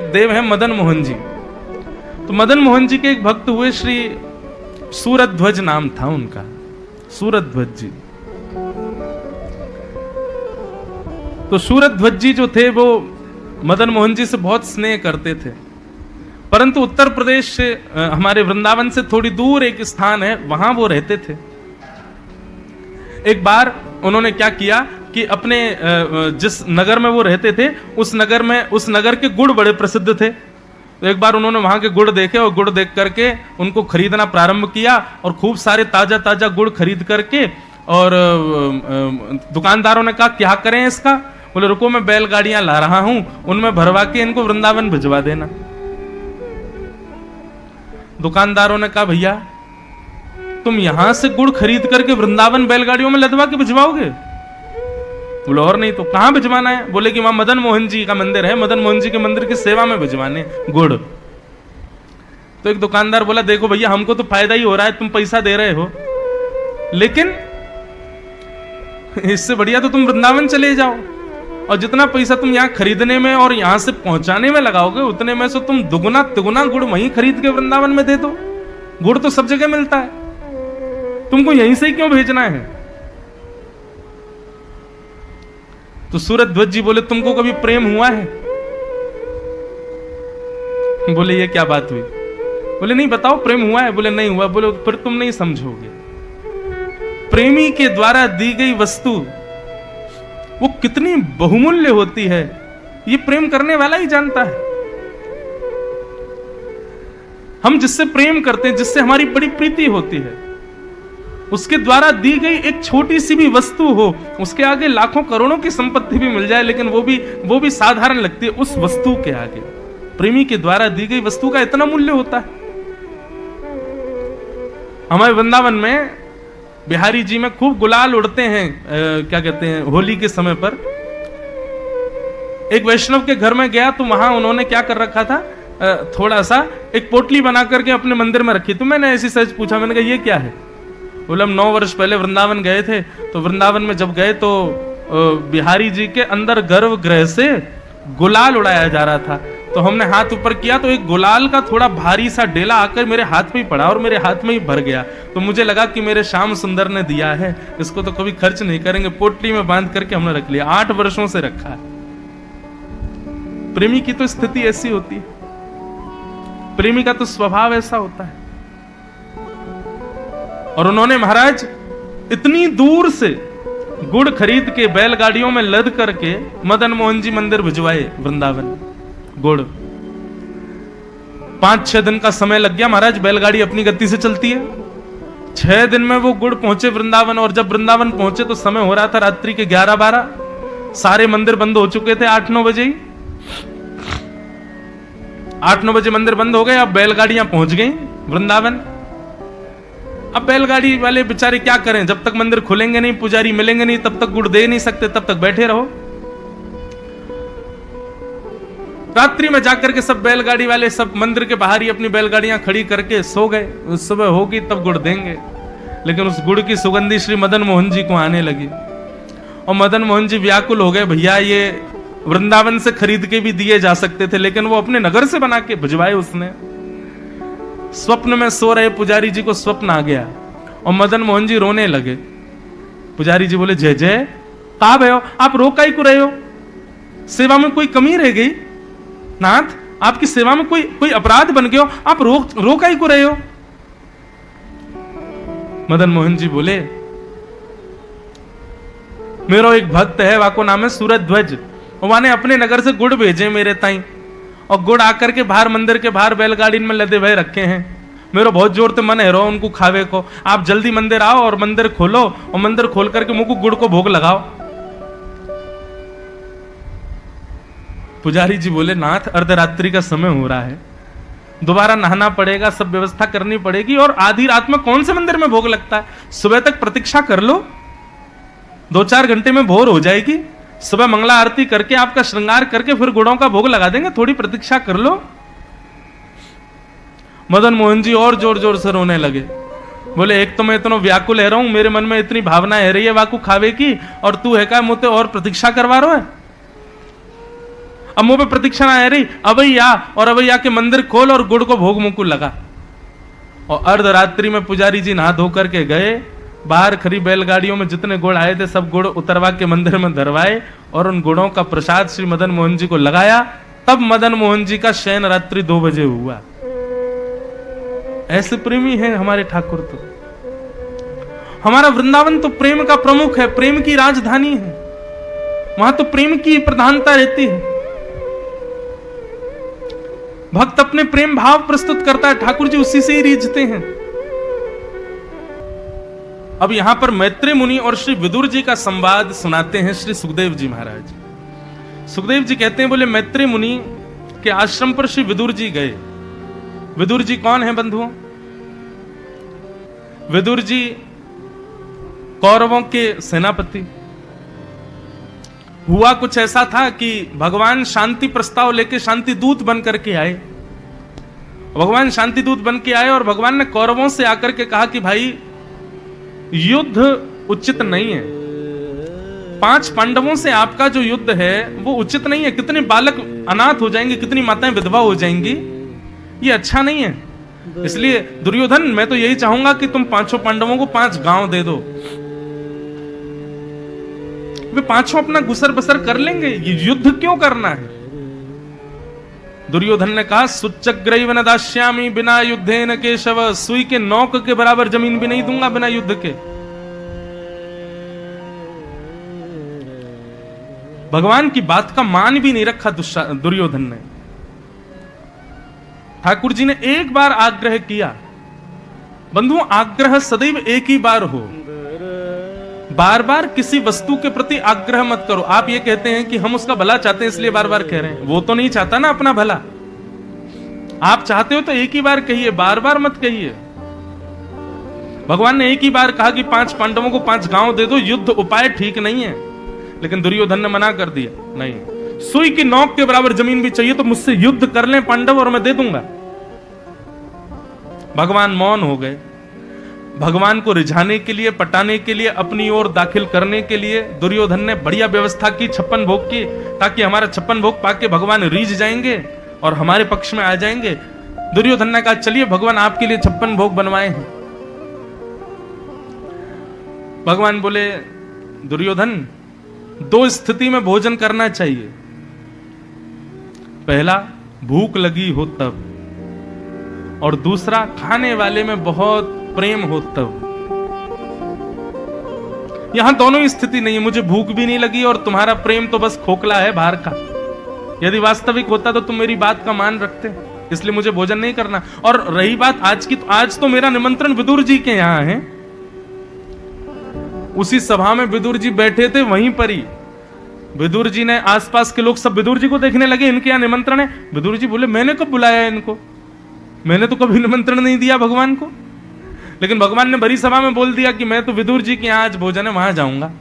देव हैं मदन मोहन जी। तो मदन मोहन जी के एक भक्त हुए, श्री सूरध्वज नाम था उनका, सूरध्वज जी। तो सूरध्वज जी जो थे वो मदन मोहन जी से बहुत स्नेह करते थे, परंतु उत्तर प्रदेश से हमारे वृंदावन से थोड़ी दूर एक स्थान है, वहां वो रहते थे। एक बार उन्होंने क्या किया कि अपने जिस नगर में वो रहते थे उस नगर के गुड़ बड़े प्रसिद्ध थे। तो एक बार उन्होंने वहां के गुड़ देखे और गुड़ देख करके उनको खरीदना प्रारंभ किया और खूब सारे ताजा ताजा गुड़ खरीद करके, और दुकानदारों ने कहा क्या करें इसका? बोले रुको मैं बैलगाड़ियां ला रहा हूं, उनमें भरवा के इनको वृंदावन भिजवा देना। दुकानदारों ने कहा भैया तुम यहां से गुड़ खरीद करके वृंदावन बैलगाड़ियों में लदवा के भिजवाओगे? बोले और नहीं तो कहां भिजवाना है? बोले कि वहां मदन मोहन जी का मंदिर है, मदन मोहन जी के मंदिर की सेवा में भिजवाने गुड़। तो एक दुकानदार बोला देखो भैया हमको तो फायदा ही हो रहा है, तुम पैसा दे रहे हो, लेकिन इससे बढ़िया तो तुम वृंदावन चले जाओ और जितना पैसा तुम यहां खरीदने में और यहां से पहुंचाने में लगाओगे उतने में से तुम दुगुना तिगुना गुड़ वहीं खरीद के वृंदावन में दे दो। गुड़ तो सब जगह मिलता है, तुमको यहीं से ही क्यों भेजना है? तो सूरध्वज जी बोले तुमको कभी प्रेम हुआ है? बोले ये क्या बात हुई? बोले नहीं बताओ प्रेम हुआ है? बोले नहीं हुआ। बोले फिर तुम नहीं समझोगे। प्रेमी के द्वारा दी गई वस्तु वो कितनी बहुमूल्य होती है, ये प्रेम करने वाला ही जानता है। हम जिससे प्रेम करते हैं, जिससे हमारी बड़ी प्रीति होती है, उसके द्वारा दी गई एक छोटी सी भी वस्तु हो, उसके आगे लाखों करोड़ों की संपत्ति भी मिल जाए लेकिन वो भी साधारण लगती है उस वस्तु के आगे। प्रेमी के द्वारा दी गई वस्तु का इतना मूल्य होता है। हमारे वृंदावन में बिहारी जी में खूब गुलाल उड़ते हैं, क्या कहते हैं, होली के समय पर। एक वैष्णव के घर में गया तो वहां उन्होंने क्या कर रखा था, थोड़ा सा एक पोटली बना करके अपने मंदिर में रखी। तो मैंने ऐसी सच पूछा, मैंने कहा ये क्या है? बोले हम 9 वर्ष पहले वृंदावन गए थे, तो वृंदावन में जब गए तो बिहारी जी के अंदर गर्भगृह से गुलाल उड़ाया जा रहा था, तो हमने हाथ ऊपर किया तो एक गुलाल का थोड़ा भारी सा डेला आकर मेरे हाथ में ही पड़ा और मेरे हाथ में ही भर गया। तो मुझे लगा कि मेरे श्याम सुंदर ने दिया है, इसको तो कभी खर्च नहीं करेंगे। पोटली में बांध करके हमने रख लिया, 8 वर्षों से रखा है। प्रेमी की तो स्थिति ऐसी होती है, प्रेमी का तो स्वभाव ऐसा होता है। और उन्होंने महाराज इतनी दूर से गुड़ खरीद के बैलगाड़ियों में लद करके मदन मोहन जी मंदिर भिजवाए वृंदावन। गुड़ 5-6 दिन का समय लग गया महाराज, बैलगाड़ी अपनी गति से चलती है। 6 दिन में वो गुड़ पहुंचे वृंदावन, और जब वृंदावन पहुंचे तो समय हो रहा था रात्रि के 11-12, सारे मंदिर बंद हो चुके थे 8-9 बजे ही। 8-9 बजे मंदिर बंद हो गए, अब बैलगाड़ियां पहुंच गई वृंदावन। अब बैलगाड़ी वाले बेचारे क्या करें, जब तक मंदिर खुलेंगे नहीं, पुजारी मिलेंगे नहीं, तब तक गुड़ दे नहीं सकते, तब तक बैठे रहो। रात्रि में जाकर के सब बैलगाड़ी वाले सब मंदिर के बाहर ही अपनी बैलगाड़ियां खड़ी करके सो गए। सुबह होगी तब गुड़ देंगे। लेकिन उस गुड़ की सुगंधी श्री मदन मोहन जी को आने लगी और मदन मोहन जी व्याकुल हो गए। भैया ये वृंदावन से खरीद के भी दिए जा सकते थे, लेकिन वो अपने नगर से बना के भिजवाए उसने। स्वप्न में सो रहे पुजारी जी को स्वप्न आ गया और मदन मोहन जी रोने लगे। पुजारी जी बोले जय जय, कहा भयो आप रो काहे को रहे हो? सेवा में कोई कमी रह गई? नाथ आपकी सेवा में कोई अपराध बन गया, आप रो काहे को रहे हो? मदन मोहन जी बोले मेरा एक भक्त है, वाको नाम है सूरध्वज, वाने अपने नगर से गुड़ भेजे मेरे ताई, और गुड़ आकर के बाहर मंदिर के बाहर बैलगाड़ी में लदे भय रखे हैं। मेरा बहुत जोर से मन है रो उनको खावे को। आप जल्दी मंदिर आओ और मंदिर खोलो, और मंदिर खोल करके मुझको गुड़ को भोग लगाओ। पुजारी जी बोले नाथ अर्धरात्रि का समय हो रहा है, दोबारा नहाना पड़ेगा, सब व्यवस्था करनी पड़ेगी, और आधी रात में कौन से मंदिर में भोग लगता है? सुबह तक प्रतीक्षा कर लो, 2-4 घंटे में भोर हो जाएगी। सुबह मंगला आरती करके आपका श्रृंगार करके फिर गुड़ों का भोग लगा देंगे, थोड़ी प्रतीक्षा कर लो। मदन मोहन जी और जोर जोर से रोने लगे। बोले एक तो मैं इतना व्याकुल है रहा हूं, मेरे मन में इतनी भावना है रही है वाकू खावे की, और तू है क्या मुझे और प्रतीक्षा करवा रहा है? अब मुंह पे प्रतीक्षा आ रही, अवैया, और अवैया के मंदिर खोल और गुड़ को भोग मुकुल लगा। और अर्धरात्रि में पुजारी जी नहा धो करके गए, बाहर खड़ी बैलगाड़ियों में जितने गुड़ आए थे सब गुड़ उतरवा के मंदिर में धरवाए और उन गुड़ों का प्रसाद श्री मदन मोहन जी को लगाया। तब मदन मोहन जी का शयन रात्रि 2 बजे हुआ। ऐसे प्रेमी हैं हमारे ठाकुर। तो हमारा वृंदावन तो प्रेम का प्रमुख है, प्रेम की राजधानी है, वहां तो प्रेम की प्रधानता रहती है। भक्त अपने प्रेम भाव प्रस्तुत करता है, ठाकुर जी उसी से ही रीझते हैं। अब यहां पर मैत्रेय मुनि और श्री विदुर जी का संवाद सुनाते हैं श्री सुखदेव जी महाराज। सुखदेव जी कहते हैं, बोले मैत्रेय मुनि के आश्रम पर श्री विदुर जी गए। विदुर जी कौन है बंधुओं? विदुर जी कौरवों के सेनापति। हुआ कुछ ऐसा था कि भगवान शांति प्रस्ताव लेके शांति दूत बन करके आए। भगवान शांति दूत बन के आए और भगवान ने कौरवों से आकर के कहा कि भाई युद्ध उचित नहीं है, 5 पांडवों से आपका जो युद्ध है वो उचित नहीं है। कितने बालक अनाथ हो जाएंगे, कितनी माताएं विधवा हो जाएंगी, ये अच्छा नहीं है। इसलिए दुर्योधन, मैं तो यही चाहूंगा कि तुम 5 पांडवों को 5 गांव दे दो, वे 5 अपना गुसर बसर कर लेंगे, ये युद्ध क्यों करना है? दुर्योधन ने कहा, सुच्चग्रैव न दास्यामि बिना युद्धेन केशव, सुई के नौक के बराबर जमीन भी नहीं दूंगा बिना युद्ध के। भगवान की बात का मान भी नहीं रखा दुर्योधन ने। ठाकुर जी ने एक बार आग्रह किया। बंधुओं, आग्रह सदैव एक ही बार हो, बार बार किसी वस्तु के प्रति आग्रह मत करो। आप ये कहते हैं कि हम उसका भला चाहते हैं इसलिए बार बार कह रहे हैं, वो तो नहीं चाहता ना अपना भला। आप चाहते हो तो एक ही बार कहिए, बार बार मत कहिए। भगवान ने एक ही बार कहा कि 5 पांडवों को 5 गांव दे दो, युद्ध उपाय ठीक नहीं है। लेकिन दुर्योधन ने मना कर दिया, नहीं, सुई की नोक के बराबर जमीन भी चाहिए तो मुझसे युद्ध कर लें पांडव और मैं दे दूंगा। भगवान मौन हो गए। भगवान को रिझाने के लिए, पटाने के लिए, अपनी ओर दाखिल करने के लिए दुर्योधन ने बढ़िया व्यवस्था की, 56 भोग की, ताकि हमारा 56 भोग पाके भगवान रीझ जाएंगे और हमारे पक्ष में आ जाएंगे। दुर्योधन ने कहा, चलिए भगवान आपके लिए 56 भोग बनवाए हैं। भगवान बोले, दुर्योधन, 2 स्थिति में भोजन करना चाहिए। पहला, भूख लगी हो तब, और दूसरा, खाने वाले में बहुत प्रेम हो तब। यहां दोनों ही स्थिति नहीं है। मुझे भूख भी नहीं लगी और तुम्हारा प्रेम तो बस खोखला है बाहर का। यदि वास्तविक होता तो तुम मेरी बात का मान रखते, इसलिए मुझे भोजन नहीं करना। और रही बात आज की, तो आज तो मेरा निमंत्रण विदुर जी के यहां है। उसी सभा में विदुर जी बैठे थे, वहीं पर ही विदुर जी ने, आसपास के लोग सब विदुर जी को देखने लगे, इनके यहां निमंत्रण है। विदुर जी बोले, मैंने कब बुलाया इनको? मैंने तो कभी निमंत्रण नहीं दिया भगवान को। लेकिन भगवान ने भरी सभा में बोल दिया कि मैं तो विदुर जी के यहां आज भोजन है, वहां जाऊंगा।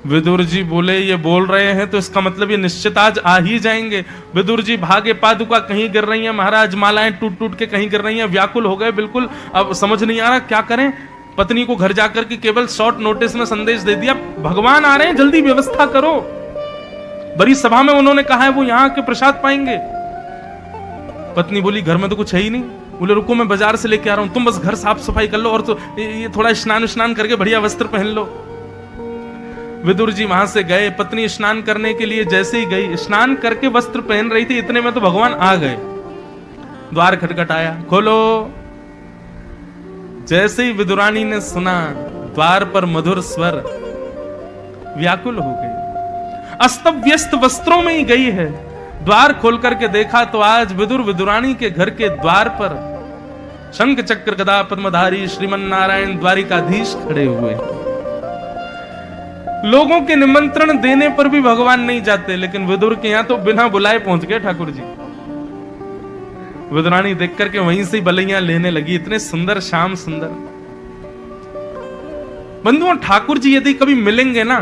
विदुर जी बोले, ये बोल रहे हैं तो इसका मतलब ये निश्चित आज आ ही जाएंगे। विदुर जी भागे, पादुका कहीं गिर रही हैं, महाराज मालाएं टूट टूट के कहीं गिर रही हैं, व्याकुल हो गए बिल्कुल। अब समझ नहीं आ रहा क्या करें। पत्नी को घर जाकर के केवल शॉर्ट नोटिस में संदेश दे दिया, भगवान आ रहे हैं, जल्दी व्यवस्था करो। बड़ी सभा में उन्होंने कहा है वो यहां के प्रसाद पाएंगे। पत्नी बोली, घर में तो कुछ है ही नहीं। बोले, रुको मैं बाजार से लेके आ रहा हूं, तुम बस घर साफ सफाई कर लो और तो ये थोड़ा स्नान करके बढ़िया वस्त्र पहन लो। विदुर जी वहां से गए। पत्नी स्नान करने के लिए जैसे ही गई, स्नान करके वस्त्र पहन रही थी, इतने में तो भगवान आ गए। द्वार खटखटाया, खोलो। जैसे ही विदुरानी ने सुना, द्वार पर मधुर स्वर, व्याकुल हो गई। अस्त व्यस्त वस्त्रों में ही गई है। द्वार खोल करके देखा तो आज विदुर विदुरानी के घर के द्वार पर शंख चक्र गदा पद्मधारी श्रीमन नारायण द्वारिकाधीश खड़े हुए। लोगों के निमंत्रण देने पर भी भगवान नहीं जाते, लेकिन विदुर के यहां तो बिना बुलाए पहुंच गए ठाकुर जी। विदुरानी देख करके वहीं से बलैया लेने लगी। इतने सुंदर, श्याम सुंदर। बंधुओं, ठाकुर जी यदि कभी मिलेंगे ना,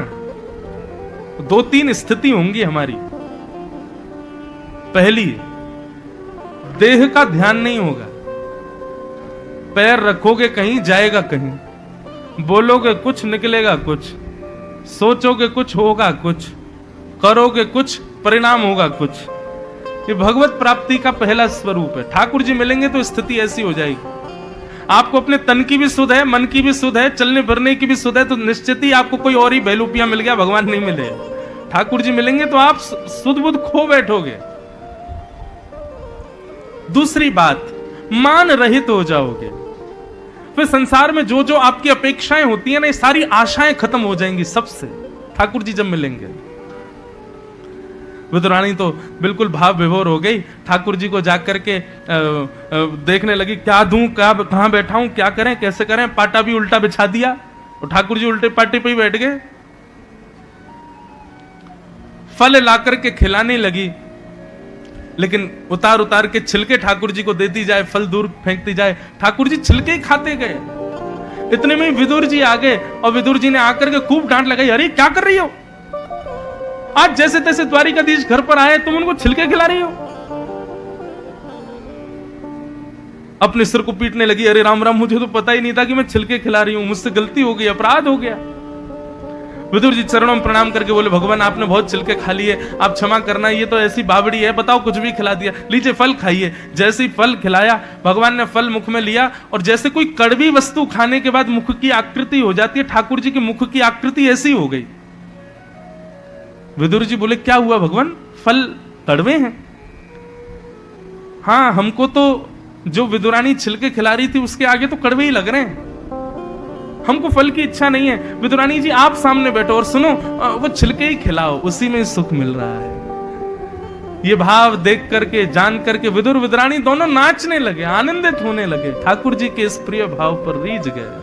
2-3 स्थिति होंगी हमारी। पहली, देह का ध्यान नहीं होगा। पैर रखोगे कहीं, जाएगा कहीं। बोलोगे कुछ, निकलेगा कुछ। सोचोगे कुछ, होगा कुछ। करोगे कुछ, परिणाम होगा कुछ। ये भगवत प्राप्ति का पहला स्वरूप है। ठाकुर जी मिलेंगे तो स्थिति ऐसी हो जाएगी, आपको अपने तन की भी सुध है, मन की भी सुध है, चलने फिरने की भी सुध है, तो निश्चित ही आपको कोई और ही बहलूपिया मिल गया, भगवान नहीं मिले। ठाकुर जी मिलेंगे तो आप सुध बुध खो बैठोगे। दूसरी बात, मान रहित हो जाओगे। फिर संसार में जो जो आपकी अपेक्षाएं होती है ना, ये सारी आशाएं खत्म हो जाएंगी सबसे, ठाकुर जी जब मिलेंगे। विदुरानी तो बिल्कुल भाव विभोर हो गई, ठाकुर जी को जाकर के देखने लगी, क्या दूं, क्या कहां बैठाऊं, क्या करें, कैसे करें। पाटा भी उल्टा बिछा दिया और ठाकुर जी उल्टे पाटे पे ही बैठ गए। फल ला करके खिलाने लगी, लेकिन उतार उतार के छिलके ठाकुर जी को देती जाए, फल दूर फेंकती जाए, ठाकुर जी छिलके ही खाते गए। इतने में विदुर जी आ गए और विदुर जी ने आकर के खूब डांट लगाई, अरे क्या कर रही हो, आज जैसे तैसे द्वारिकाधीश घर पर आए, तुम उनको छिलके खिला रही हो। अपने सिर को पीटने लगी, अरे राम राम, मुझे तो पता ही नहीं था कि मैं छिलके खिला रही हूं, मुझसे गलती हो गई, अपराध हो गया। विदुर जी चरणों में प्रणाम करके बोले, भगवान आपने बहुत छिलके खा लिए, आप क्षमा करना, ये तो ऐसी बावड़ी है, बताओ कुछ भी खिला दिया, लीजिए फल खाइए। जैसे ही फल खिलाया, भगवान ने फल मुख में लिया, और जैसे कोई कड़वी वस्तु खाने के बाद मुख की आकृति हो जाती है, ठाकुर जी की मुख की आकृति ऐसी हो गई। विदुर जी बोले, क्या हुआ भगवान, फल कड़वे हैं? हाँ, हमको तो जो विदुरानी छिलके खिला रही थी उसके आगे तो कड़वे ही लग रहे हैं, हमको फल की इच्छा नहीं है। विदुरानी जी आप सामने बैठो और सुनो, वो छिलके ही खिलाओ, उसी में सुख मिल रहा है। ये भाव देख करके, जान करके विदुर विदुरानी दोनों नाचने लगे, आनंदित होने लगे, ठाकुर जी के इस प्रिय भाव पर रीझ गए।